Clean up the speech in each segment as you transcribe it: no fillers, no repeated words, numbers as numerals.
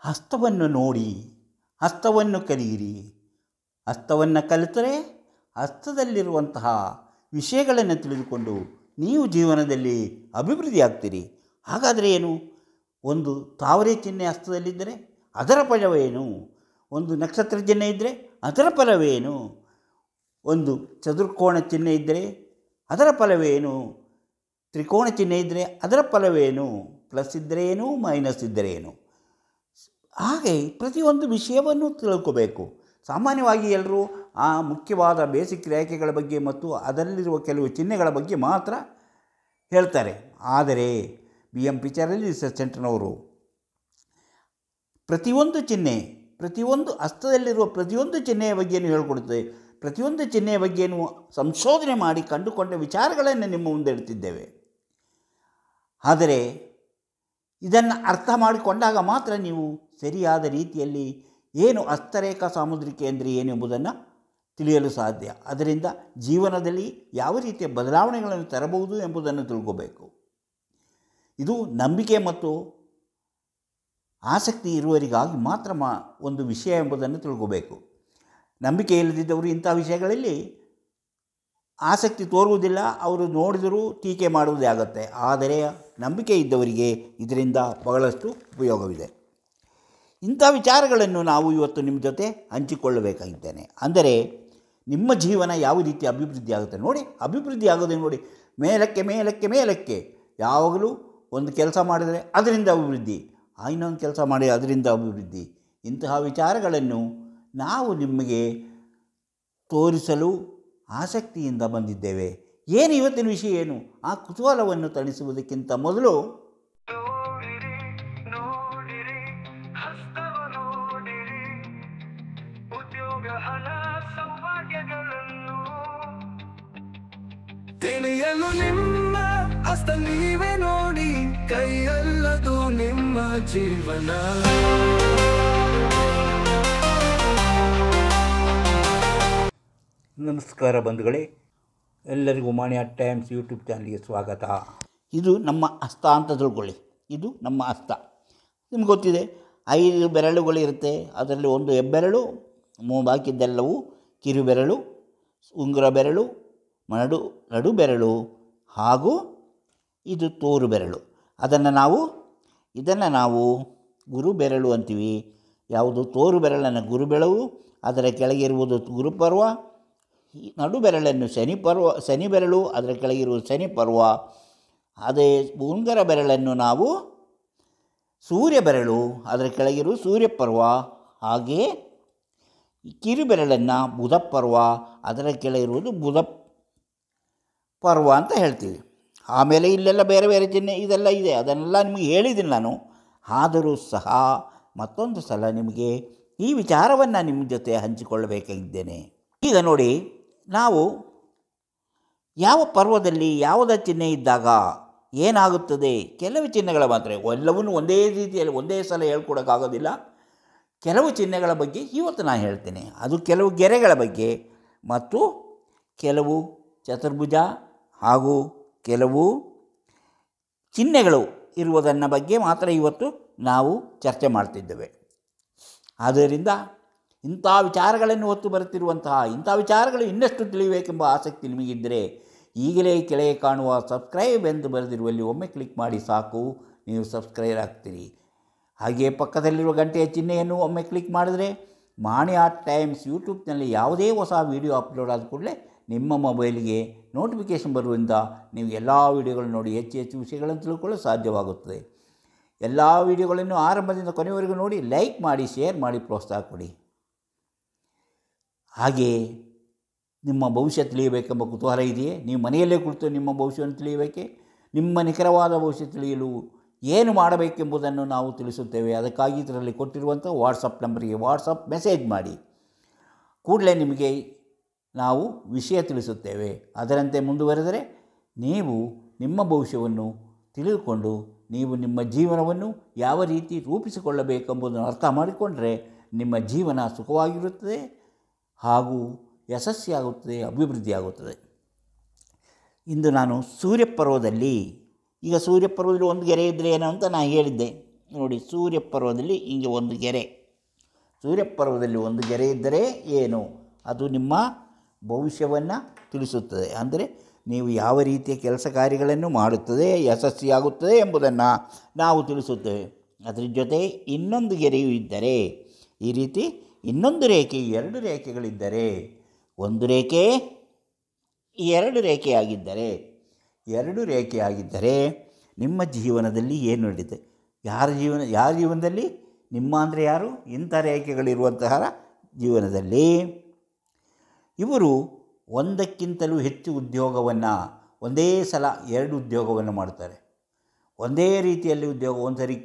ಹಸ್ತವನ್ನು ನೋಡಿ ಹಸ್ತವನ್ನು ಕಲಿಯಿರಿ. ಹಸ್ತವನ್ನು ಕಲಿತರೆ ಹಸ್ತದಲ್ಲಿರುವಂತಹ ವಿಷಯಗಳನ್ನು ತಿಳಿದುಕೊಂಡು ನೀವು ಜೀವನದಲ್ಲಿ ಅಭಿವೃದ್ಧಿ ಆಗ್ತೀರಿ. ಹಾಗಾದರೆ ಏನು? ಒಂದು ತಾವರೆ ಚಿಹ್ನೆ ಹಸ್ತದಲ್ಲಿದ್ದರೆ ಅದರ ಫಲವೇನು? ಒಂದು ನಕ್ಷತ್ರ ಚಿಹ್ನೆ ಇದ್ದರೆ ಅದರ ಫಲವೇನು? ಒಂದು ಚತುರ್ಕೋಣ ಚಿಹ್ನೆ ಇದ್ದರೆ ಅದರ ಫಲವೇನು? ತ್ರಿಕೋಣ ಚಿಹ್ನೆ ಇದ್ದರೆ ಅದರ ಫಲವೇನು? ಪ್ಲಸ್ ಇದ್ದರೆ ಏನು, ಮೈನಸ್ ಇದ್ದರೆ ಏನು? ಹಾಗೆ ಪ್ರತಿಯೊಂದು ವಿಷಯವನ್ನು ತಿಳ್ಕೋಬೇಕು. ಸಾಮಾನ್ಯವಾಗಿ ಎಲ್ಲರೂ ಆ ಮುಖ್ಯವಾದ ಬೇಸಿಕ್ ರೇಖೆಗಳ ಬಗ್ಗೆ ಮತ್ತು ಅದರಲ್ಲಿರುವ ಕೆಲವು ಚಿಹ್ನೆಗಳ ಬಗ್ಗೆ ಮಾತ್ರ ಹೇಳ್ತಾರೆ. ಆದರೆ BM ಪಿಚರಲ್ಲಿ ರಿಸರ್ಚ್ ಸೆಂಟರ್ನವರು ಪ್ರತಿಯೊಂದು ಚಿಹ್ನೆ, ಪ್ರತಿಯೊಂದು ಹಸ್ತದಲ್ಲಿರುವ ಪ್ರತಿಯೊಂದು ಚಿಹ್ನೆಯ ಬಗ್ಗೆಯೂ ಹೇಳಿಕೊಡುತ್ತದೆ. ಪ್ರತಿಯೊಂದು ಚಿಹ್ನೆಯ ಬಗ್ಗೆಯೂ ಸಂಶೋಧನೆ ಮಾಡಿ ಕಂಡುಕೊಂಡ ವಿಚಾರಗಳನ್ನು ನಿಮ್ಮ ಮುಂದೆ ಇಡ್ತಿದ್ದೇವೆ. ಆದರೆ ಇದನ್ನು ಅರ್ಥ ಮಾಡಿಕೊಂಡಾಗ ಮಾತ್ರ ನೀವು ಸರಿಯಾದ ರೀತಿಯಲ್ಲಿ ಏನು ಹಸ್ತರೇಖಾ ಸಾಮುದ್ರಿಕೆ ಅಂದರೆ ಏನೆಂಬುದನ್ನು ತಿಳಿಯಲು ಸಾಧ್ಯ. ಅದರಿಂದ ಜೀವನದಲ್ಲಿ ಯಾವ ರೀತಿಯ ಬದಲಾವಣೆಗಳನ್ನು ತರಬಹುದು ಎಂಬುದನ್ನು ತಿಳ್ಕೋಬೇಕು. ಇದು ನಂಬಿಕೆ ಮತ್ತು ಆಸಕ್ತಿ ಇರುವವರಿಗಾಗಿ ಮಾತ್ರ ಒಂದು ವಿಷಯ ಎಂಬುದನ್ನು ತಿಳ್ಕೋಬೇಕು. ನಂಬಿಕೆ ಇಲ್ಲದಿದ್ದವರು ಇಂಥ ವಿಷಯಗಳಲ್ಲಿ ಆಸಕ್ತಿ ತೋರುವುದಿಲ್ಲ. ಅವರು ನೋಡಿದರೂ ಟೀಕೆ ಮಾಡುವುದೇ ಆಗುತ್ತೆ. ಆದರೆ ನಂಬಿಕೆ ಇದ್ದವರಿಗೆ ಇದರಿಂದ ಬಹಳಷ್ಟು ಉಪಯೋಗವಿದೆ. ಇಂಥ ವಿಚಾರಗಳನ್ನು ನಾವು ಇವತ್ತು ನಿಮ್ಮ ಜೊತೆ ಹಂಚಿಕೊಳ್ಳಬೇಕಾಗಿದ್ದೇನೆ. ಅಂದರೆ ನಿಮ್ಮ ಜೀವನ ಯಾವ ರೀತಿ ಅಭಿವೃದ್ಧಿ ಆಗುತ್ತೆ ನೋಡಿ. ಅಭಿವೃದ್ಧಿ ಆಗೋದೇ ನೋಡಿ, ಮೇಲಕ್ಕೆ ಮೇಲಕ್ಕೆ ಮೇಲಕ್ಕೆ. ಯಾವಾಗಲೂ ಒಂದು ಕೆಲಸ ಮಾಡಿದರೆ ಅದರಿಂದ ಅಭಿವೃದ್ಧಿ, ಇನ್ನೊಂದು ಕೆಲಸ ಮಾಡಿ ಅದರಿಂದ ಅಭಿವೃದ್ಧಿ. ಇಂತಹ ವಿಚಾರಗಳನ್ನು ನಾವು ನಿಮಗೆ ತೋರಿಸಲು ಆಸಕ್ತಿಯಿಂದ ಬಂದಿದ್ದೇವೆ. ಏನು ಇವತ್ತಿನ ವಿಷಯ ಏನು? ಆ ಕುತೂಹಲವನ್ನು ತಣಿಸುವುದಕ್ಕಿಂತ ಮೊದಲು ತಿಳಿಯಲು ನಿಮ್ಮ ಹಸ್ತ ನೀವೇ ನೋಡಿ, ಕೈಯಲ್ಲದು ನಿಮ್ಮ ಜೀವನ. ನಮಸ್ಕಾರ ಬಂಧುಗಳೇ, ಎಲ್ಲರಿಗೂ ಮಾಣಿ ಆರ್ಟ್ ಟೈಮ್ಸ್ ಯೂಟ್ಯೂಬ್ ಚಾನಲ್ಗೆ ಸ್ವಾಗತ. ಇದು ನಮ್ಮ ಹಸ್ತ ಅಂತ ತಿಳ್ಕೊಳ್ಳಿ. ಇದು ನಮ್ಮ ಹಸ್ತ. ನಿಮ್ಗೆ ಗೊತ್ತಿದೆ, 5 ಬೆರಳುಗಳಿರುತ್ತೆ. ಅದರಲ್ಲಿ ಒಂದು ಹೆಬ್ಬೆರಳು, ಬಾಕಿದ್ದೆಲ್ಲವೂ ಕಿರುಬೆರಳು, ಉಂಗುರ ಬೆರಳು, ನಡು ಬೆರಳು ಹಾಗೂ ಇದು ತೋರು ಬೆರಳು. ಇದನ್ನು ನಾವು ಗುರು ಬೆರಳು ಅಂತೀವಿ. ಯಾವುದು? ತೋರು ಬೆರಳನ್ನು ಗುರು ಬೆರಳು, ಅದರ ಕೆಳಗಿರುವುದು ಗುರುಪರ್ವ. ನಡು ಬೆರಳನ್ನು ಶನಿ ಬೆರಳು, ಅದರ ಕೆಳಗಿರುವುದು ಶನಿ ಪರ್ವ. ಅದೇ ಉಂಗುರ ಬೆರಳನ್ನು ನಾವು ಸೂರ್ಯ ಬೆರಳು, ಅದರ ಕೆಳಗಿರುವ ಸೂರ್ಯ ಪರ್ವ. ಹಾಗೆಯೇ ಕಿರುಬೆರಳನ್ನು ಬುಧ ಪರ್ವ, ಅದರ ಕೆಳಗಿರುವುದು ಬುಧ ಪರ್ವ ಅಂತ ಹೇಳ್ತೀವಿ. ಆಮೇಲೆ ಇಲ್ಲೆಲ್ಲ ಬೇರೆ ಬೇರೆ ಚಿಹ್ನೆ ಇದೆಲ್ಲ ಇದೆ, ಅದನ್ನೆಲ್ಲ ನಿಮಗೆ ಹೇಳಿದ್ದೀನಿ ನಾನು. ಆದರೂ ಸಹ ಮತ್ತೊಂದು ಸಲ ನಿಮಗೆ ಈ ವಿಚಾರವನ್ನು ನಿಮ್ಮ ಜೊತೆ ಹಂಚಿಕೊಳ್ಳಬೇಕಾಗಿದ್ದೇನೆ. ಈಗ ನೋಡಿ, ನಾವು ಯಾವ ಪರ್ವದಲ್ಲಿ ಯಾವುದೇ ಚಿಹ್ನೆ ಇದ್ದಾಗ ಏನಾಗುತ್ತದೆ, ಕೆಲವು ಚಿಹ್ನೆಗಳ ಮಾತ್ರ, ಎಲ್ಲವನ್ನೂ ಒಂದೇ ರೀತಿಯಲ್ಲಿ ಒಂದೇ ಸಲ ಹೇಳ್ಕೊಡೋಕ್ಕಾಗೋದಿಲ್ಲ. ಕೆಲವು ಚಿಹ್ನೆಗಳ ಬಗ್ಗೆ ಇವತ್ತು ನಾನು ಹೇಳ್ತೇನೆ. ಅದು ಕೆಲವು ಗೆರೆಗಳ ಬಗ್ಗೆ ಮತ್ತು ಕೆಲವು ಚತುರ್ಭುಜ ಹಾಗೂ ಕೆಲವು ಚಿಹ್ನೆಗಳು ಇರುವುದನ್ನು ಬಗ್ಗೆ ಮಾತ್ರ ಇವತ್ತು ನಾವು ಚರ್ಚೆ ಮಾಡ್ತಿದ್ದೇವೆ. ಆದ್ದರಿಂದ ಇಂಥ ವಿಚಾರಗಳನ್ನು ಹೊತ್ತು ಬರುತ್ತಿರುವಂತಹ ಇಂಥ ವಿಚಾರಗಳು ಇನ್ನಷ್ಟು ತಿಳಿಯಬೇಕೆಂಬ ಆಸಕ್ತಿ ನಿಮಗಿದ್ದರೆ ಈಗಲೇ ಕೆಳಗೆ ಕಾಣುವ ಸಬ್ಸ್ಕ್ರೈಬ್ ಎಂದು ಬರೆದಿರುವಲ್ಲಿ ಒಮ್ಮೆ ಕ್ಲಿಕ್ ಮಾಡಿ ಸಾಕು, ನೀವು ಸಬ್ಸ್ಕ್ರೈಬ್ ಆಗ್ತೀರಿ. ಹಾಗೆಯೇ ಪಕ್ಕದಲ್ಲಿರುವ ಗಂಟೆಯ ಚಿಹ್ನೆಯನ್ನು ಒಮ್ಮೆ ಕ್ಲಿಕ್ ಮಾಡಿದರೆ ಮಾಣಿ ಆರ್ಟ್ ಟೈಮ್ಸ್ ಯೂಟ್ಯೂಬ್ನಲ್ಲಿ ಯಾವುದೇ ಹೊಸ ವೀಡಿಯೋ ಅಪ್ಲೋಡ್ ಆದ ಕೂಡಲೇ ನಿಮ್ಮ ಮೊಬೈಲ್ಗೆ ನೋಟಿಫಿಕೇಷನ್ ಬರುವುದರಿಂದ ನೀವು ಎಲ್ಲ ವೀಡಿಯೋಗಳನ್ನು ನೋಡಿ ಹೆಚ್ಚು ವಿಷಯಗಳನ್ನು ತಿಳ್ಕೊಳ್ಳಲು ಸಾಧ್ಯವಾಗುತ್ತದೆ. ಎಲ್ಲ ವೀಡಿಯೋಗಳನ್ನು ಆರಂಭದಿಂದ ಕೊನೆಯವರೆಗೂ ನೋಡಿ, ಲೈಕ್ ಮಾಡಿ, ಶೇರ್ ಮಾಡಿ, ಪ್ರೋತ್ಸಾಹ ಕೊಡಿ. ಹಾಗೆಯೇ ನಿಮ್ಮ ಭವಿಷ್ಯ ತಿಳಿಯಬೇಕೆಂಬ ಕುತೂಹಲ ಇದೆಯೇ? ನೀವು ಮನೆಯಲ್ಲೇ ಕುಳಿತು ನಿಮ್ಮ ಭವಿಷ್ಯವನ್ನು ತಿಳಿಯಬೇಕೆ? ನಿಮ್ಮ ನಿಖರವಾದ ಭವಿಷ್ಯ ತಿಳಿಯಲು ಏನು ಮಾಡಬೇಕೆಂಬುದನ್ನು ನಾವು ತಿಳಿಸುತ್ತೇವೆ. ಅದಕ್ಕಾಗಿ ಇದರಲ್ಲಿ ಕೊಟ್ಟಿರುವಂಥ ವಾಟ್ಸಪ್ ನಂಬರಿಗೆ ವಾಟ್ಸಪ್ ಮೆಸೇಜ್ ಮಾಡಿ, ಕೂಡಲೇ ನಿಮಗೆ ನಾವು ವಿಷಯ ತಿಳಿಸುತ್ತೇವೆ. ಅದರಂತೆ ಮುಂದುವರೆದರೆ ನೀವು ನಿಮ್ಮ ಭವಿಷ್ಯವನ್ನು ತಿಳಿದುಕೊಂಡು ನೀವು ನಿಮ್ಮ ಜೀವನವನ್ನು ಯಾವ ರೀತಿ ರೂಪಿಸಿಕೊಳ್ಳಬೇಕೆಂಬುದನ್ನು ಅರ್ಥ ಮಾಡಿಕೊಂಡರೆ ನಿಮ್ಮ ಜೀವನ ಸುಖವಾಗಿರುತ್ತದೆ ಹಾಗೂ ಯಶಸ್ವಿಯಾಗುತ್ತದೆ, ಅಭಿವೃದ್ಧಿಯಾಗುತ್ತದೆ. ಇಂದು ನಾನು ಸೂರ್ಯಪರ್ವದಲ್ಲಿ, ಈಗ ಸೂರ್ಯಪರ್ವದಲ್ಲಿ ಒಂದು ಗೆರೆ ಇದ್ದರೆ ಏನೋ ಅಂತ ನಾನು ಹೇಳಿದ್ದೆ. ನೋಡಿ, ಸೂರ್ಯಪರ್ವದಲ್ಲಿ ಹಿಂಗೆ ಒಂದು ಗೆರೆ, ಸೂರ್ಯಪರ್ವದಲ್ಲಿ ಒಂದು ಗೆರೆ ಇದ್ದರೆ ಏನು, ಅದು ನಿಮ್ಮ ಭವಿಷ್ಯವನ್ನು ತಿಳಿಸುತ್ತದೆ. ಅಂದರೆ ನೀವು ಯಾವ ರೀತಿಯ ಕೆಲಸ ಕಾರ್ಯಗಳನ್ನು ಮಾಡುತ್ತದೆ, ಯಶಸ್ವಿಯಾಗುತ್ತದೆ ಎಂಬುದನ್ನು ನಾವು ತಿಳಿಸುತ್ತೇವೆ. ಅದರ ಜೊತೆ ಇನ್ನೊಂದು ಗೆರೆಯೂ ಇದ್ದರೆ, ಈ ರೀತಿ ಇನ್ನೊಂದು ರೇಖೆ, 2 ರೇಖೆಗಳಿದ್ದರೆ, ಒಂದು ರೇಖೆ 2 ರೇಖೆಯಾಗಿದ್ದರೆ, 2 ರೇಖೆಯಾಗಿದ್ದರೆ ನಿಮ್ಮ ಜೀವನದಲ್ಲಿ ಏನು ನಡೆಯುತ್ತೆ, ಯಾರ ಜೀವನದಲ್ಲಿ, ನಿಮ್ಮ ಅಂದರೆ ಯಾರು, ಇಂಥ ರೇಖೆಗಳಿರುವಂತಹ ಜೀವನದಲ್ಲಿ ಇವರು ಒಂದಕ್ಕಿಂತಲೂ ಹೆಚ್ಚು ಉದ್ಯೋಗವನ್ನು, ಒಂದೇ ಸಲ 2 ಉದ್ಯೋಗವನ್ನು ಮಾಡ್ತಾರೆ. ಒಂದೇ ರೀತಿಯಲ್ಲಿ ಉದ್ಯೋಗ, ಒಂದು ಸರಿ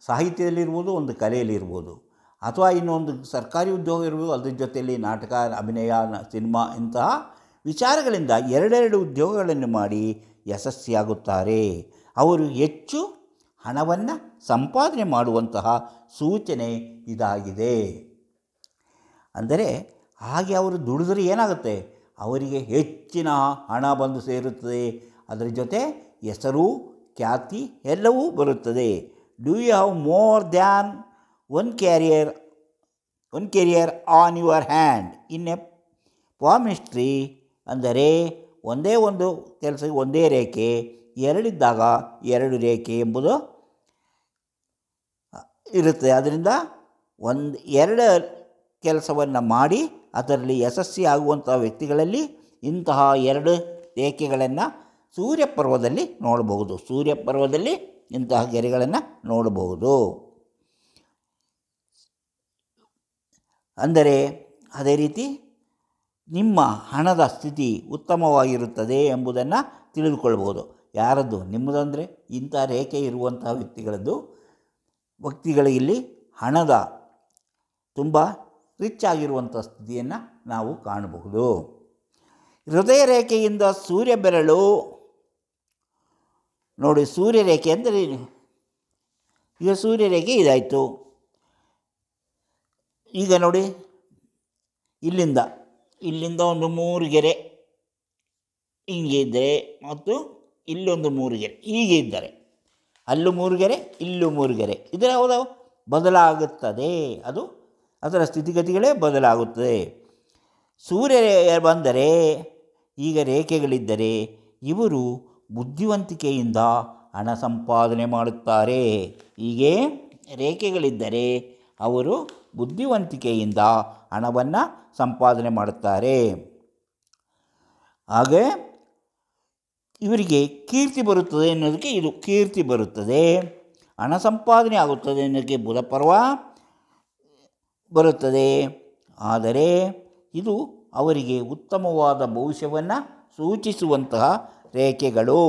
ಸಾಹಿತ್ಯದಲ್ಲಿರ್ಬೋದು, ಒಂದು ಕಲೆಯಲ್ಲಿರ್ಬೋದು, ಅಥವಾ ಇನ್ನೊಂದು ಸರ್ಕಾರಿ ಉದ್ಯೋಗ ಇರ್ಬೋದು, ಅದ್ರ ಜೊತೆಯಲ್ಲಿ ನಾಟಕ, ಅಭಿನಯ, ಸಿನಿಮಾ ಇಂತಹ ವಿಚಾರಗಳಿಂದ 2 ಉದ್ಯೋಗಗಳನ್ನು ಮಾಡಿ ಯಶಸ್ವಿಯಾಗುತ್ತಾರೆ. ಅವರು ಹೆಚ್ಚು ಹಣವನ್ನು ಸಂಪಾದನೆ ಮಾಡುವಂತಹ ಸೂಚನೆ ಇದಾಗಿದೆ. ಅಂದರೆ ಹಾಗೆ ಅವರು ದುಡಿದ್ರೆ ಏನಾಗುತ್ತೆ, ಅವರಿಗೆ ಹೆಚ್ಚಿನ ಹಣ ಬಂದು ಸೇರುತ್ತದೆ. ಅದರ ಜೊತೆ ಹೆಸರು, ಖ್ಯಾತಿ ಎಲ್ಲವೂ ಬರುತ್ತದೆ. Do you have more than one career on your hand in a palmistry? ಅಂದರೆ ಒಂದೇ ಒಂದು ಕೆಲಸಕ್ಕೆ ಒಂದೇ ರೇಖೆ, 2 ಇದ್ದಾಗ 2 ರೇಖೆ ಎಂಬುದು ಇರುತ್ತೆ. ಅದರಿಂದ 2 ಕೆಲಸವನ್ನು ಮಾಡಿ ಅದರಲ್ಲಿ ಯಶಸ್ವಿ ಆಗುವಂಥ ವ್ಯಕ್ತಿಗಳಲ್ಲಿ ಇಂತಹ 2 ರೇಖೆಗಳನ್ನು ಸೂರ್ಯಪರ್ವದಲ್ಲಿ ನೋಡಬಹುದು. ಸೂರ್ಯಪರ್ವದಲ್ಲಿ ಇಂತಹ ಗೆರೆಗಳನ್ನು ನೋಡಬಹುದು. ಅಂದರೆ ಅದೇ ರೀತಿ ನಿಮ್ಮ ಹಣದ ಸ್ಥಿತಿ ಉತ್ತಮವಾಗಿರುತ್ತದೆ ಎಂಬುದನ್ನು ತಿಳಿದುಕೊಳ್ಬೋದು. ಯಾರದ್ದು, ನಿಮ್ಮದಂದರೆ ಇಂಥ ರೇಖೆ ಇರುವಂತಹ ವ್ಯಕ್ತಿಗಳಿಗೆ ಹಣದ ತುಂಬ ರಿಚ್ ಆಗಿರುವಂಥ ಸ್ಥಿತಿಯನ್ನು ನಾವು ಕಾಣಬಹುದು. ಹೃದಯ ರೇಖೆಯಿಂದ ಸೂರ್ಯ ಬೆರಳು ನೋಡಿ, ಸೂರ್ಯರೇಖೆ ಅಂದರೆ ಈಗ ಸೂರ್ಯರೇಖೆ ಇದಾಯಿತು. ಈಗ ನೋಡಿ, ಇಲ್ಲಿಂದ ಒಂದು 3 ಗೆರೆ ಹಿಂಗೆ ಇದ್ದರೆ, ಮತ್ತು ಇಲ್ಲೊಂದು 3 ಗೆರೆ ಹೀಗೆ ಇದ್ದರೆ, ಅಲ್ಲೂ 3 ಗೆರೆ, ಇಲ್ಲೂ 3 ಗೆರೆ, ಇದರ ಯಾವುದು ಬದಲಾಗುತ್ತದೆ. ಅದು ಅದರ ಸ್ಥಿತಿಗತಿಗಳೇ ಬದಲಾಗುತ್ತದೆ. ಸೂರ್ಯ ಬಂದರೆ, ಈಗ ರೇಖೆಗಳಿದ್ದರೆ ಇವರು ಬುದ್ಧಿವಂತಿಕೆಯಿಂದ ಹಣ ಸಂಪಾದನೆ ಮಾಡುತ್ತಾರೆ. ಹೀಗೆ ರೇಖೆಗಳಿದ್ದರೆ ಅವರು ಬುದ್ಧಿವಂತಿಕೆಯಿಂದ ಹಣವನ್ನು ಸಂಪಾದನೆ ಮಾಡುತ್ತಾರೆ. ಹಾಗೆ ಇವರಿಗೆ ಕೀರ್ತಿ ಬರುತ್ತದೆ ಎನ್ನುವುದಕ್ಕೆ ಇದು ಕೀರ್ತಿ ಬರುತ್ತದೆ. ಹಣ ಸಂಪಾದನೆ ಆಗುತ್ತದೆ ಎನ್ನುವುದಕ್ಕೆ ಬುಧಪರ್ವ ಬರುತ್ತದೆ. ಆದರೆ ಇದು ಅವರಿಗೆ ಉತ್ತಮವಾದ ಭವಿಷ್ಯವನ್ನು ಸೂಚಿಸುವಂತಹ ರೇಖೆಗಳು.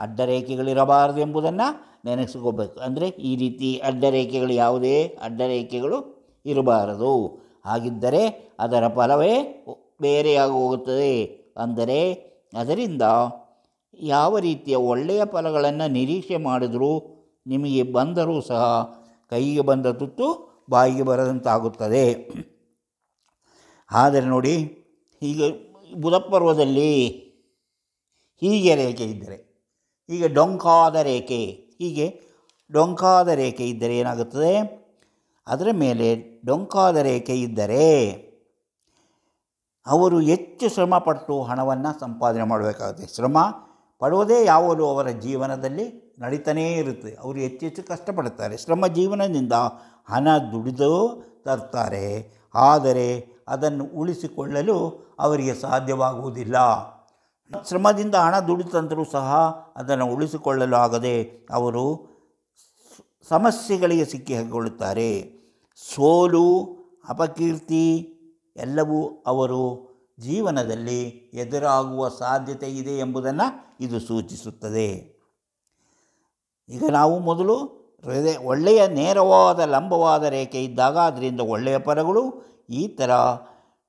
ಅಡ್ಡ ರೇಖೆಗಳಿರಬಾರದು ಎಂಬುದನ್ನು ನೆನೆಸ್ಕೋಬೇಕು. ಅಂದರೆ ಈ ರೀತಿ ಅಡ್ಡ ರೇಖೆಗಳು, ಯಾವುದೇ ಅಡ್ಡ ರೇಖೆಗಳು ಇರಬಾರದು. ಹಾಗಿದ್ದರೆ ಅದರ ಫಲವೇ ಬೇರೆಯಾಗಿ ಹೋಗುತ್ತದೆ. ಅಂದರೆ ಅದರಿಂದ ಯಾವ ರೀತಿಯ ಒಳ್ಳೆಯ ಫಲಗಳನ್ನು ನಿರೀಕ್ಷೆ ಮಾಡಿದರೂ ನಿಮಗೆ ಬಂದರೂ ಸಹ ಕೈಗೆ ಬಂದ ತುತ್ತು ಬಾಯಿಗೆ ಬರದಂತಾಗುತ್ತದೆ. ಆದರೆ ನೋಡಿ, ಈಗ ಬುಧಪರ್ವದಲ್ಲಿ ಹೀಗೆ ರೇಖೆ ಇದ್ದರೆ, ಈಗ ಡೊಂಕಾದ ರೇಖೆ ಇದ್ದರೆ ಏನಾಗುತ್ತದೆ, ಅದರ ಮೇಲೆ ಡೊಂಕಾದ ರೇಖೆ ಇದ್ದರೆ ಅವರು ಹೆಚ್ಚು ಶ್ರಮಪಟ್ಟು ಹಣವನ್ನು ಸಂಪಾದನೆ ಮಾಡಬೇಕಾಗುತ್ತೆ. ಶ್ರಮ ಪಡುವುದೇ ಯಾವಾಗಲೂ ಅವರ ಜೀವನದಲ್ಲಿ ನಡೀತಾನೇ ಇರುತ್ತೆ. ಅವರು ಹೆಚ್ಚೆಚ್ಚು ಕಷ್ಟಪಡುತ್ತಾರೆ. ಶ್ರಮ ಜೀವನದಿಂದ ಹಣ ದುಡಿದು ತರ್ತಾರೆ. ಆದರೆ ಅದನ್ನು ಉಳಿಸಿಕೊಳ್ಳಲು ಅವರಿಗೆ ಸಾಧ್ಯವಾಗುವುದಿಲ್ಲ. ಶ್ರಮದಿಂದ ಹಣ ದುಡಿತಂದರೂ ಸಹ ಅದನ್ನು ಉಳಿಸಿಕೊಳ್ಳಲು ಆಗದೆ ಅವರು ಸಮಸ್ಯೆಗಳಿಗೆ ಸಿಕ್ಕಿ ಹಾಕಿಕೊಳ್ಳುತ್ತಾರೆ. ಸೋಲು, ಅಪಕೀರ್ತಿ ಎಲ್ಲವೂ ಅವರು ಜೀವನದಲ್ಲಿ ಎದುರಾಗುವ ಸಾಧ್ಯತೆ ಇದೆ ಎಂಬುದನ್ನು ಇದು ಸೂಚಿಸುತ್ತದೆ. ಈಗ ನಾವು ಮೊದಲು ಒಳ್ಳೆಯ ನೇರವಾದ ಲಂಬವಾದ ರೇಖೆ ಇದ್ದಾಗ ಅದರಿಂದ ಒಳ್ಳೆಯ ಫಲಗಳು, ಈ ಥರ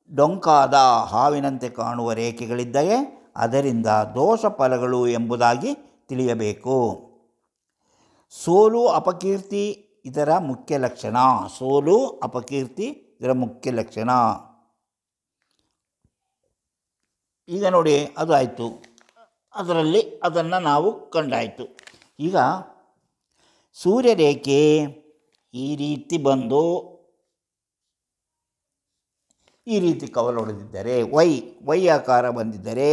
ಡೊಂಕಾದ ಹಾವಿನಂತೆ ಕಾಣುವ ರೇಖೆಗಳಿದ್ದರೆ ಅದರಿಂದ ದೋಷ ಫಲಗಳು ಎಂಬುದಾಗಿ ತಿಳಿಯಬೇಕು. ಸೋಲು, ಅಪಕೀರ್ತಿ ಇದರ ಮುಖ್ಯ ಲಕ್ಷಣ. ಸೋಲು, ಅಪಕೀರ್ತಿ ಇದರ ಮುಖ್ಯ ಲಕ್ಷಣ. ಈಗ ನೋಡಿ, ಅದು ಆಯಿತು, ಅದನ್ನು ನಾವು ಕಂಡಾಯಿತು. ಈಗ ಸೂರ್ಯರೇಖೆ ಈ ರೀತಿ ಬಂದು ಈ ರೀತಿ ಕವಲು ಹೊಡೆದಿದ್ದರೆ ವೈ ಆಕಾರ ಬಂದಿದ್ದರೆ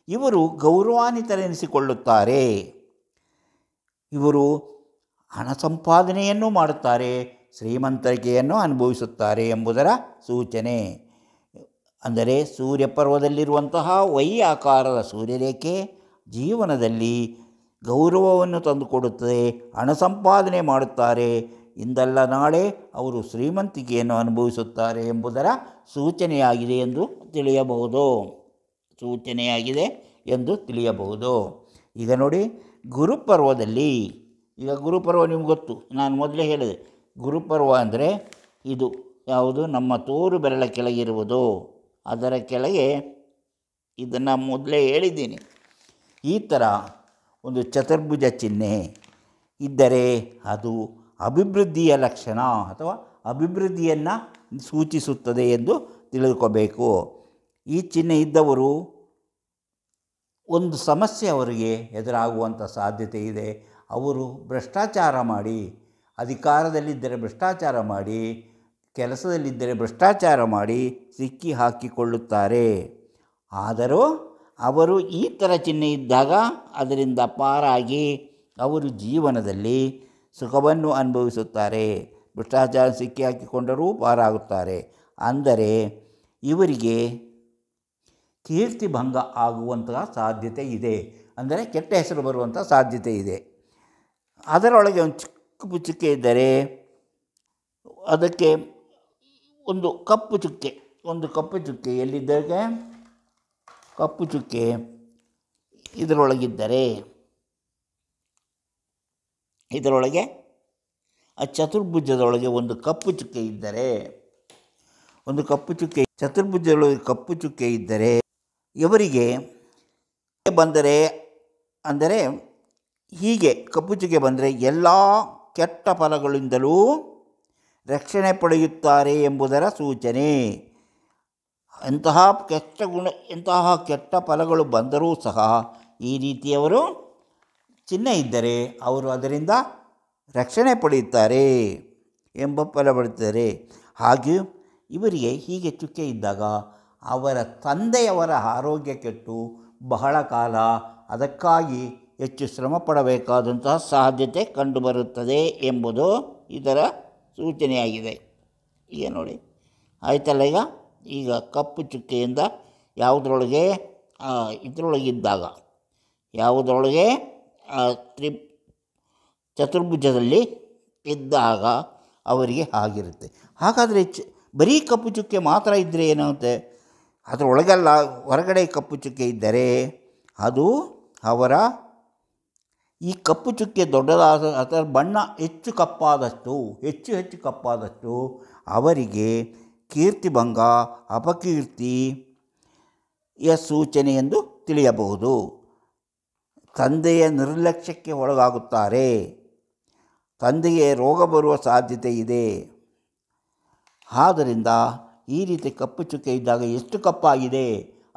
ಇವರು ಗೌರವಾನ್ವಿತರೆನಿಸಿಕೊಳ್ಳುತ್ತಾರೆ. ಇವರು ಹಣ ಸಂಪಾದನೆಯನ್ನು ಮಾಡುತ್ತಾರೆ, ಶ್ರೀಮಂತಿಕೆಯನ್ನು ಅನುಭವಿಸುತ್ತಾರೆ ಎಂಬುದರ ಸೂಚನೆ. ಅಂದರೆ ಸೂರ್ಯಪರ್ವದಲ್ಲಿರುವಂತಹ ವೈ ಆಕಾರದ ಸೂರ್ಯರೇಖೆ ಜೀವನದಲ್ಲಿ ಗೌರವವನ್ನು ತಂದುಕೊಡುತ್ತದೆ, ಹಣ ಸಂಪಾದನೆ ಮಾಡುತ್ತಾರೆ, ಇಂದಲ್ಲ ನಾಳೆ ಅವರು ಶ್ರೀಮಂತಿಕೆಯನ್ನು ಅನುಭವಿಸುತ್ತಾರೆ ಎಂಬುದರ ಸೂಚನೆಯಾಗಿದೆ ಎಂದು ತಿಳಿಯಬಹುದು. ಈಗ ನೋಡಿ, ಗುರುಪರ್ವದಲ್ಲಿ, ಈಗ ಗುರುಪರ್ವ ನಿಮ್ಗೆ ಗೊತ್ತು, ನಾನು ಮೊದಲೇ ಹೇಳಿದೆ, ಗುರುಪರ್ವ ಅಂದರೆ ಇದು ಯಾವುದು, ನಮ್ಮ ತೋರು ಬೆರಳ ಕೆಳಗಿರುವುದು, ಅದರ ಕೆಳಗೆ ಇದನ್ನು ಮೊದಲೇ ಹೇಳಿದ್ದೀನಿ. ಈ ಥರ ಒಂದು ಚತುರ್ಭುಜ ಚಿಹ್ನೆ ಇದ್ದರೆ ಅದು ಅಭಿವೃದ್ಧಿಯ ಲಕ್ಷಣ ಅಥವಾ ಅಭಿವೃದ್ಧಿಯನ್ನು ಸೂಚಿಸುತ್ತದೆ ಎಂದು ತಿಳಿದುಕೋಬೇಕು. ಈ ಚಿಹ್ನೆ ಇದ್ದವರು ಒಂದು ಸಮಸ್ಯೆ ಅವರಿಗೆ ಎದುರಾಗುವಂಥ ಸಾಧ್ಯತೆ ಇದೆ. ಅವರು ಭ್ರಷ್ಟಾಚಾರ ಮಾಡಿ, ಅಧಿಕಾರದಲ್ಲಿದ್ದರೆ ಭ್ರಷ್ಟಾಚಾರ ಮಾಡಿ, ಕೆಲಸದಲ್ಲಿದ್ದರೆ ಭ್ರಷ್ಟಾಚಾರ ಮಾಡಿ ಸಿಕ್ಕಿ ಹಾಕಿಕೊಳ್ಳುತ್ತಾರೆ. ಆದರೂ ಅವರು ಈ ಥರ ಚಿಹ್ನೆ ಇದ್ದಾಗ ಅದರಿಂದ ಪಾರಾಗಿ ಅವರು ಜೀವನದಲ್ಲಿ ಸುಖವನ್ನು ಅನುಭವಿಸುತ್ತಾರೆ. ಭ್ರಷ್ಟಾಚಾರ ಸಿಕ್ಕಿ ಹಾಕಿಕೊಂಡರೂ ಪಾರಾಗುತ್ತಾರೆ. ಅಂದರೆ ಇವರಿಗೆ ಕೀರ್ತಿಭಂಗ ಆಗುವಂತಹ ಸಾಧ್ಯತೆ ಇದೆ, ಅಂದರೆ ಕೆಟ್ಟ ಹೆಸರು ಬರುವಂಥ ಸಾಧ್ಯತೆ ಇದೆ. ಅದರೊಳಗೆ ಒಂದು ಚಿಕ್ಕ ಚುಕ್ಕೆ ಇದ್ದರೆ ಅದಕ್ಕೆ ಒಂದು ಕಪ್ಪು ಚುಕ್ಕೆ ಎಲ್ಲಿದ್ದಾಗ ಕಪ್ಪು ಚುಕ್ಕೆ ಇದರೊಳಗೆ ಆ ಚತುರ್ಭುಜದೊಳಗೆ ಒಂದು ಕಪ್ಪು ಚುಕ್ಕೆ ಇದ್ದರೆ, ಚತುರ್ಭುಜದೊಳಗೆ ಕಪ್ಪು ಚುಕ್ಕೆ ಇದ್ದರೆ ಇವರಿಗೆ ಬಂದರೆ, ಅಂದರೆ ಹೀಗೆ ಕಪ್ಪು ಚುಕ್ಕೆ ಬಂದರೆ ಎಲ್ಲ ಕೆಟ್ಟ ಫಲಗಳಿಂದಲೂ ರಕ್ಷಣೆ ಪಡೆಯುತ್ತಾರೆ ಎಂಬುದರ ಸೂಚನೆ. ಎಂತಹ ಕೆಟ್ಟ ಫಲಗಳು ಬಂದರೂ ಸಹ ಈ ರೀತಿಯವರು ಚಿಹ್ನೆ ಇದ್ದರೆ ಅವರು ಅದರಿಂದ ರಕ್ಷಣೆ ಪಡೆಯುತ್ತಾರೆ ಎಂಬ ಫಲ ಪಡೆಯುತ್ತಾರೆ. ಹಾಗೆ ಇವರಿಗೆ ಹೀಗೆ ಚುಕ್ಕೆ ಇದ್ದಾಗ ಅವರ ತಂದೆಯವರ ಆರೋಗ್ಯ ಕೆಟ್ಟು ಬಹಳ ಕಾಲ ಅದಕ್ಕಾಗಿ ಹೆಚ್ಚು ಶ್ರಮ ಪಡಬೇಕಾದಂತಹ ಸಾಧ್ಯತೆ ಕಂಡುಬರುತ್ತದೆ ಎಂಬುದು ಇದರ ಸೂಚನೆಯಾಗಿದೆ. ಈಗ ನೋಡಿ, ಆಯ್ತಲ್ಲ. ಈಗ ಕಪ್ಪು ಚುಕ್ಕೆಯಿಂದ ಯಾವುದರೊಳಗೆ ಚತುರ್ಭುಜದಲ್ಲಿ ಇದ್ದಾಗ ಅವರಿಗೆ ಆಗಿರುತ್ತೆ. ಹಾಗಾದರೆ ಬರೀ ಕಪ್ಪು ಚುಕ್ಕೆ ಮಾತ್ರ ಇದ್ದರೆ ಏನಾಗುತ್ತೆ? ಅದರೊಳಗೆಲ್ಲ ಹೊರಗಡೆ ಕಪ್ಪು ಚುಕ್ಕೆ ಇದ್ದರೆ ಅದು ಅವರ ಈ ಕಪ್ಪು ಚುಕ್ಕೆ ದೊಡ್ಡದಾದ ಅದರ ಬಣ್ಣ ಹೆಚ್ಚು ಕಪ್ಪಾದಷ್ಟು ಅವರಿಗೆ ಕೀರ್ತಿಭಂಗ, ಅಪಕೀರ್ತಿಯ ಸೂಚನೆ ಎಂದು ತಿಳಿಯಬಹುದು. ತಂದೆಯ ನಿರ್ಲಕ್ಷ್ಯಕ್ಕೆ ಒಳಗಾಗುತ್ತಾರೆ, ತಂದೆಗೆ ರೋಗ ಬರುವ ಸಾಧ್ಯತೆ ಇದೆ. ಆದ್ದರಿಂದ ಈ ರೀತಿ ಕಪ್ಪು ಚುಕ್ಕೆ ಇದ್ದಾಗ ಎಷ್ಟು ಕಪ್ಪಾಗಿದೆ,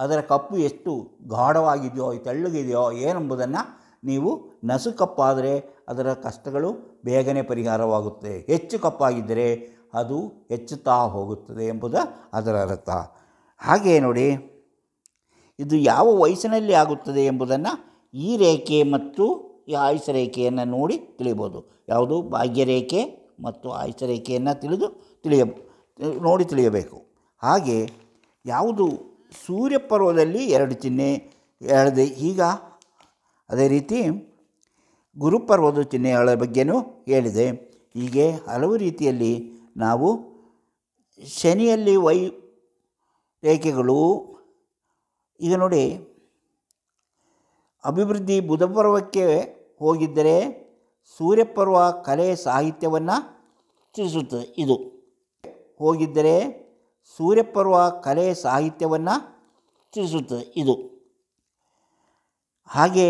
ಅದರ ಕಪ್ಪು ಎಷ್ಟು ಗಾಢವಾಗಿದೆಯೋ ತೆಳ್ಳಗಿದೆಯೋ ಏನೆಂಬುದನ್ನು ನೀವು, ನಸು ಕಪ್ಪಾದರೆ ಅದರ ಕಷ್ಟಗಳು ಬೇಗನೆ ಪರಿಹಾರವಾಗುತ್ತೆ, ಹೆಚ್ಚು ಕಪ್ಪಾಗಿದ್ದರೆ ಅದು ಹೆಚ್ಚುತ್ತಾ ಹೋಗುತ್ತದೆ ಎಂಬುದು ಅದರ ಅರ್ಥ. ಹಾಗೆಯೇ ನೋಡಿ, ಇದು ಯಾವ ವಯಸ್ಸಿನಲ್ಲಿ ಆಗುತ್ತದೆ ಎಂಬುದನ್ನು ಈ ರೇಖೆ ಮತ್ತು ಈ ಆಯುಷ ರೇಖೆಯನ್ನು ನೋಡಿ ತಿಳಿಬೋದು. ಯಾವುದು ಭಾಗ್ಯರೇಖೆ ಮತ್ತು ಆಯುಷ ರೇಖೆಯನ್ನು ನೋಡಿ ತಿಳಿಯಬೇಕು. ಹಾಗೆ ಯಾವುದು ಸೂರ್ಯಪರ್ವದಲ್ಲಿ 2 ಚಿಹ್ನೆ ಹೇಳಿದೆ. ಈಗ ಅದೇ ರೀತಿ ಗುರುಪರ್ವದ ಚಿಹ್ನೆಗಳ ಬಗ್ಗೆಯೂ ಹೇಳಿದೆ. ಹೀಗೆ ಹಲವು ರೀತಿಯಲ್ಲಿ ನಾವು ಶನಿಯಲ್ಲಿ ವೈ ರೇಖೆಗಳು, ಈಗ ನೋಡಿ, ಅಭಿವೃದ್ಧಿ ಬುಧಪರ್ವಕ್ಕೆ ಹೋಗಿದ್ದರೆ ಸೂರ್ಯಪರ್ವ ಕಲೆ ಸಾಹಿತ್ಯವನ್ನು ತಿಳಿಸುತ್ತದೆ. ಇದು ಹೋಗಿದ್ದರೆ ಸೂರ್ಯಪರ್ವ ಕಲೆ ಸಾಹಿತ್ಯವನ್ನು ತಿಳಿಸುತ್ತದೆ. ಇದು ಹಾಗೆ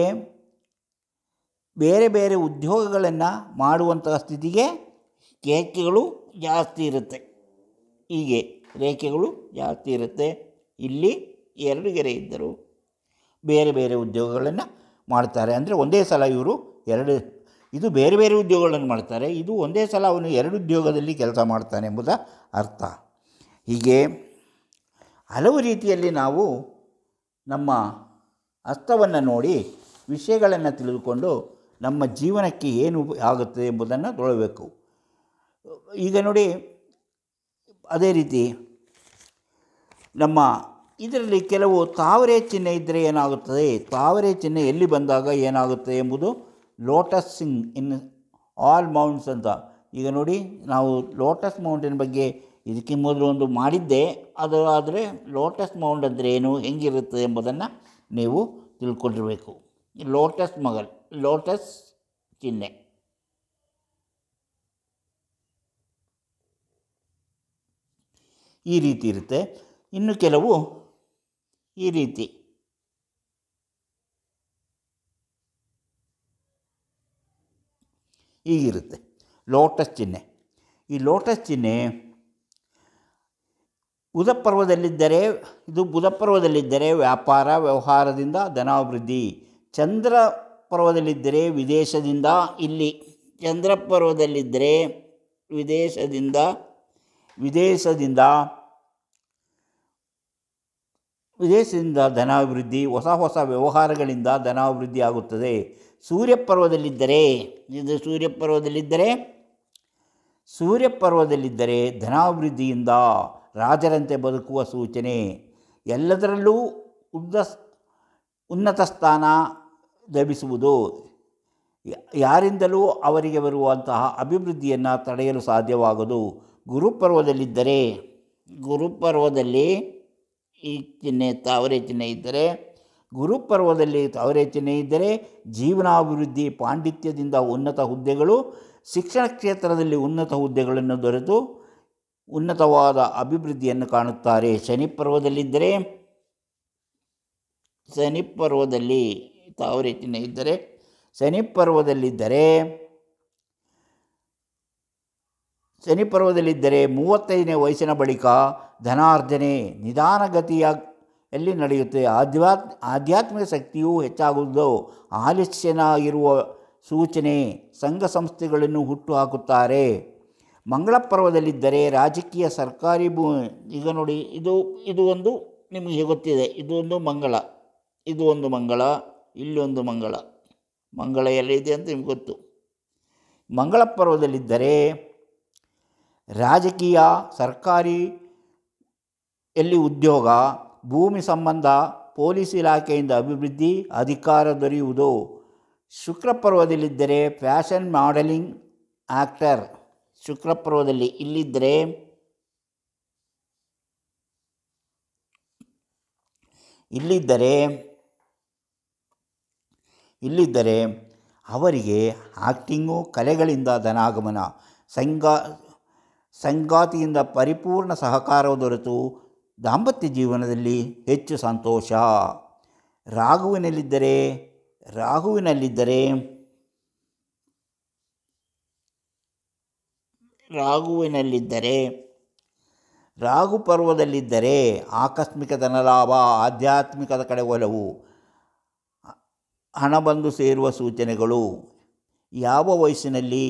ಬೇರೆ ಬೇರೆ ಉದ್ಯೋಗಗಳನ್ನು ಮಾಡುವಂತಹ ಸ್ಥಿತಿಗೆ ರೇಖೆಗಳು ಜಾಸ್ತಿ ಇರುತ್ತೆ. ಹೀಗೆ ರೇಖೆಗಳು ಜಾಸ್ತಿ ಇರುತ್ತೆ. ಇಲ್ಲಿ 2 ಗೆರೆ ಇದ್ದರು ಬೇರೆ ಬೇರೆ ಉದ್ಯೋಗಗಳನ್ನು ಮಾಡ್ತಾರೆ. ಅಂದರೆ ಒಂದೇ ಸಲ ಇವರು ಇದು ಬೇರೆ ಬೇರೆ ಉದ್ಯೋಗಗಳನ್ನು ಮಾಡ್ತಾರೆ, ಇದು ಒಂದೇ ಸಲ ಅವನು 2 ಉದ್ಯೋಗದಲ್ಲಿ ಕೆಲಸ ಮಾಡ್ತಾನೆ ಎಂಬುದ ಅರ್ಥ. ಹೀಗೆ ಹಲವು ರೀತಿಯಲ್ಲಿ ನಾವು ನಮ್ಮ ಹಸ್ತವನ್ನು ನೋಡಿ ವಿಷಯಗಳನ್ನು ತಿಳಿದುಕೊಂಡು ನಮ್ಮ ಜೀವನಕ್ಕೆ ಏನು ಆಗುತ್ತದೆ ಎಂಬುದನ್ನು ತೊಳಬೇಕು. ಈಗ ನೋಡಿ, ಅದೇ ರೀತಿ ನಮ್ಮ ಇದರಲ್ಲಿ ಕೆಲವು ತಾವರೆ ಚಿಹ್ನೆ ಇದ್ದರೆ ಏನಾಗುತ್ತದೆ, ತಾವರೆ ಚಿಹ್ನೆ ಎಲ್ಲಿ ಬಂದಾಗ ಏನಾಗುತ್ತದೆ ಎಂಬುದು ಲೋಟಸ್ ಇನ್ ಆಲ್ ಮೌಂಟ್ಸ್ ಅಂತ. ಈಗ ನೋಡಿ, ನಾವು ಲೋಟಸ್ ಮೌಂಟಿನ ಬಗ್ಗೆ ಇದಕ್ಕೆ ಮೊದಲು ಒಂದು ಮಾಡಿದ್ದೆ, ಅದು ಆದರೆ ಲೋಟಸ್ ಮೌಂಟ್ ಅಂದರೆ ಏನು, ಹೆಂಗಿರುತ್ತದೆ ಎಂಬುದನ್ನು ನೀವು ತಿಳ್ಕೊಂಡಿರಬೇಕು. ಲೋಟಸ್ ಚಿಹ್ನೆ ಈ ರೀತಿ ಇರುತ್ತೆ. ಇನ್ನು ಕೆಲವು ಈ ರೀತಿ ಹೀಗಿರುತ್ತೆ ಲೋಟಸ್ ಚಿಹ್ನೆ. ಈ ಲೋಟಸ್ ಚಿಹ್ನೆ ಬುಧಪರ್ವದಲ್ಲಿದ್ದರೆ ವ್ಯಾಪಾರ ವ್ಯವಹಾರದಿಂದ ಧನಾಭಿವೃದ್ಧಿ, ಚಂದ್ರ ಪರ್ವದಲ್ಲಿದ್ದರೆ ವಿದೇಶದಿಂದ, ಇಲ್ಲಿ ಚಂದ್ರ ಪರ್ವದಲ್ಲಿದ್ದರೆ ವಿದೇಶದಿಂದ ಧನಾಭಿವೃದ್ಧಿ, ಹೊಸ ವ್ಯವಹಾರಗಳಿಂದ ಧನಾಭಿವೃದ್ಧಿ ಆಗುತ್ತದೆ. ಸೂರ್ಯಪರ್ವದಲ್ಲಿದ್ದರೆ ಧನಾಭಿವೃದ್ಧಿಯಿಂದ ರಾಜರಂತೆ ಬದುಕುವ ಸೂಚನೆ, ಎಲ್ಲದರಲ್ಲೂ ಉನ್ನತ ಸ್ಥಾನ ಲಭಿಸುವುದು, ಯಾರಿಂದಲೂ ಅವರಿಗೆ ಬರುವಂತಹ ಅಭಿವೃದ್ಧಿಯನ್ನು ತಡೆಯಲು ಸಾಧ್ಯವಾಗದು. ಗುರುಪರ್ವದಲ್ಲಿ ಈ ಚಿಹ್ನೆ ತಾವರೆ ಚಿಹ್ನೆ ಇದ್ದರೆ ಜೀವನಾಭಿವೃದ್ಧಿ, ಪಾಂಡಿತ್ಯದಿಂದ ಉನ್ನತ ಹುದ್ದೆಗಳು, ಶಿಕ್ಷಣ ಕ್ಷೇತ್ರದಲ್ಲಿ ಉನ್ನತ ಹುದ್ದೆಗಳನ್ನು ದೊರೆತು ಉನ್ನತವಾದ ಅಭಿವೃದ್ಧಿಯನ್ನು ಕಾಣುತ್ತಾರೆ. ಶನಿ ತಾವರೆ ಚಿಹ್ನೆ ಇದ್ದರೆ, ಶನಿ ಪರ್ವದಲ್ಲಿದ್ದರೆ 35ನೇ ವಯಸ್ಸಿನ ಬಳಿಕ ಧನಾರ್ಜನೆ ನಿಧಾನಗತಿಯಲ್ಲಿ ನಡೆಯುತ್ತೆ. ಆಧ್ಯಾತ್ಮಿಕ ಶಕ್ತಿಯೂ ಹೆಚ್ಚಾಗುವುದು. ಆಲಸ್ಯನಾಗಿರುವ ಸೂಚನೆ, ಸಂಘ ಸಂಸ್ಥೆಗಳನ್ನು ಹುಟ್ಟು ಹಾಕುತ್ತಾರೆ. ಮಂಗಳ ಪರ್ವದಲ್ಲಿದ್ದರೆ ರಾಜಕೀಯ ಸರ್ಕಾರಿ ಈಗ ನೋಡಿ, ಇದು ಒಂದು ನಿಮಗೆ ಗೊತ್ತಿದೆ, ಇದೊಂದು ಮಂಗಳ, ಇಲ್ಲೊಂದು ಮಂಗಳ ಎಲ್ಲಿದೆ ಅಂತ ನಿಮ್ಗೆ ಗೊತ್ತು. ಮಂಗಳ ಪರ್ವದಲ್ಲಿದ್ದರೆ ರಾಜಕೀಯ, ಸರ್ಕಾರಿ ಎಲ್ಲಿ ಉದ್ಯೋಗ, ಭೂಮಿ ಸಂಬಂಧ, ಪೊಲೀಸ್ ಇಲಾಖೆಯಿಂದ ಅಭಿವೃದ್ಧಿ, ಅಧಿಕಾರ ದೊರೆಯುವುದು. ಶುಕ್ರ ಪರ್ವದಲ್ಲಿದ್ದರೆ ಫ್ಯಾಷನ್, ಮಾಡೆಲಿಂಗ್, ಆ್ಯಕ್ಟರ್. ಶುಕ್ರ ಪರ್ವದಲ್ಲಿ ಇಲ್ಲಿದ್ದರೆ ಅವರಿಗೆ ಆ್ಯಕ್ಟಿಂಗು, ಕಲೆಗಳಿಂದ ಧನಾಗಮನ, ಸಂಗಾತಿಯಿಂದ ಪರಿಪೂರ್ಣ ಸಹಕಾರವು ದೊರೆತು ದಾಂಪತ್ಯ ಜೀವನದಲ್ಲಿ ಹೆಚ್ಚು ಸಂತೋಷ. ರಾಹು ಪರ್ವದಲ್ಲಿದ್ದರೆ ಆಕಸ್ಮಿಕ ಧನಲಾಭ, ಆಧ್ಯಾತ್ಮಿಕದ ಕಡೆ ಒಲವು, ಹಣ ಬಂದು ಸೇರುವ ಸೂಚನೆಗಳು. ಯಾವ ವಯಸ್ಸಿನಲ್ಲಿ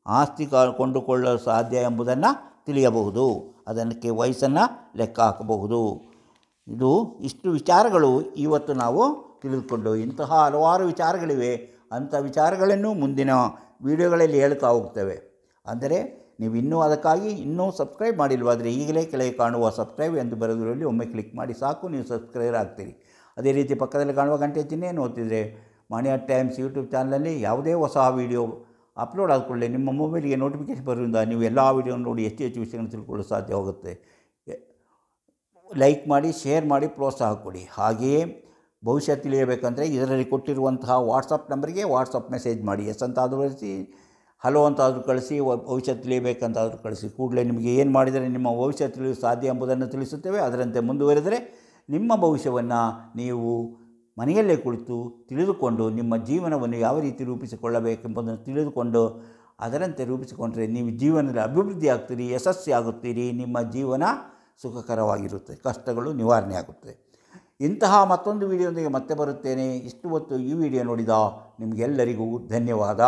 ಆಸ್ತಿ ಕೊಂಡುಕೊಳ್ಳಲು ಸಾಧ್ಯ ಎಂಬುದನ್ನು ತಿಳಿಯಬಹುದು. ಅದಕ್ಕೆ ವಯಸ್ಸನ್ನು ಲೆಕ್ಕ ಹಾಕಬಹುದು. ಇಷ್ಟು ವಿಚಾರಗಳು ಇವತ್ತು ನಾವು ತಿಳಿದುಕೊಂಡು, ಇಂತಹ ಹಲವಾರು ವಿಚಾರಗಳಿವೆ. ಅಂಥ ವಿಚಾರಗಳನ್ನು ಮುಂದಿನ ವಿಡಿಯೋಗಳಲ್ಲಿ ಹೇಳ್ತಾ ಹೋಗ್ತೇವೆ. ಅಂದರೆ ನೀವು ಅದಕ್ಕಾಗಿ ಇನ್ನೂ ಸಬ್ಸ್ಕ್ರೈಬ್ ಮಾಡಿಲ್ವಾದರೆ ಈಗಲೇ ಕೆಳಗೆ ಕಾಣುವ ಸಬ್ಸ್ಕ್ರೈಬ್ ಎಂದು ಬರೆದಿರಲ್ಲಿ ಒಮ್ಮೆ ಕ್ಲಿಕ್ ಮಾಡಿ ಸಾಕು, ನೀವು ಸಬ್ಸ್ಕ್ರೈಬರ್ ಆಗ್ತೀರಿ. ಅದೇ ರೀತಿ ಪಕ್ಕದಲ್ಲಿ ಕಾಣುವ ಗಂಟೆ ಚಿಹ್ನೆಯನ್ನು ಒತ್ತಿದರೆ ಮನಿ ಅಟ್ ಟೈಮ್ಸ್ ಯೂಟ್ಯೂಬ್ ಚಾನಲಲ್ಲಿ ಯಾವುದೇ ಹೊಸ ವಿಡಿಯೋ ಅಪ್ಲೋಡ್ ಆದಕೊಳ್ಳಿ ನಿಮ್ಮ ಮೊಬೈಲಿಗೆ ನೋಟಿಫಿಕೇಷನ್ ಬರೋದ್ರಿಂದ ನೀವು ಎಲ್ಲ ವಿಡಿಯೋನ ನೋಡಿ ಹೆಚ್ಚು ವಿಷಯಗಳನ್ನು ತಿಳ್ಕೊಳ್ಳಲು ಸಾಧ್ಯವಾಗುತ್ತೆ. ಲೈಕ್ ಮಾಡಿ, ಶೇರ್ ಮಾಡಿ, ಪ್ರೋತ್ಸಾಹ ಕೊಡಿ. ಹಾಗೆಯೇ ಭವಿಷ್ಯ ತಿಳಿಯಬೇಕಂದರೆ ಇದರಲ್ಲಿ ಕೊಟ್ಟಿರುವಂತಹ ವಾಟ್ಸಪ್ ನಂಬರಿಗೆ ವಾಟ್ಸಪ್ ಮೆಸೇಜ್ ಮಾಡಿ. ಎಸ್ ಅಂತಾದರೂ ಕಳಿಸಿ, ಹಲೋ ಅಂತಾದರೂ ಕಳಿಸಿ, ಭವಿಷ್ಯ ತಿಳಿಯಬೇಕಂತಾದರೂ ಕಳಿಸಿ. ಕೂಡಲೇ ನಿಮಗೆ ಏನು ಮಾಡಿದರೆ ನಿಮ್ಮ ಭವಿಷ್ಯ ತಿಳಿಯಲು ಸಾಧ್ಯ ಎಂಬುದನ್ನು ತಿಳಿಸುತ್ತೇವೆ. ಅದರಂತೆ ಮುಂದುವರೆದರೆ ನಿಮ್ಮ ಭವಿಷ್ಯವನ್ನು ನೀವು ಮನೆಯಲ್ಲೇ ಕುಳಿತು ತಿಳಿದುಕೊಂಡು ನಿಮ್ಮ ಜೀವನವನ್ನು ಯಾವ ರೀತಿ ರೂಪಿಸಿಕೊಳ್ಳಬೇಕೆಂಬುದನ್ನು ತಿಳಿದುಕೊಂಡು ಅದರಂತೆ ರೂಪಿಸಿಕೊಂಡರೆ ನೀವು ಜೀವನದಲ್ಲಿ ಅಭಿವೃದ್ಧಿ ಆಗ್ತೀರಿ, ಯಶಸ್ವಿ ಆಗುತ್ತೀರಿ. ನಿಮ್ಮ ಜೀವನ ಸುಖಕರವಾಗಿರುತ್ತೆ, ಕಷ್ಟಗಳು ನಿವಾರಣೆ ಆಗುತ್ತೆ. ಇಂತಹ ಮತ್ತೊಂದು ವಿಡಿಯೋದೊಂದಿಗೆ ಮತ್ತೆ ಬರುತ್ತೇನೆ. ಇಷ್ಟು ಹೊತ್ತು ಈ ವಿಡಿಯೋ ನೋಡಿದ ನಿಮಗೆಲ್ಲರಿಗೂ ಧನ್ಯವಾದ.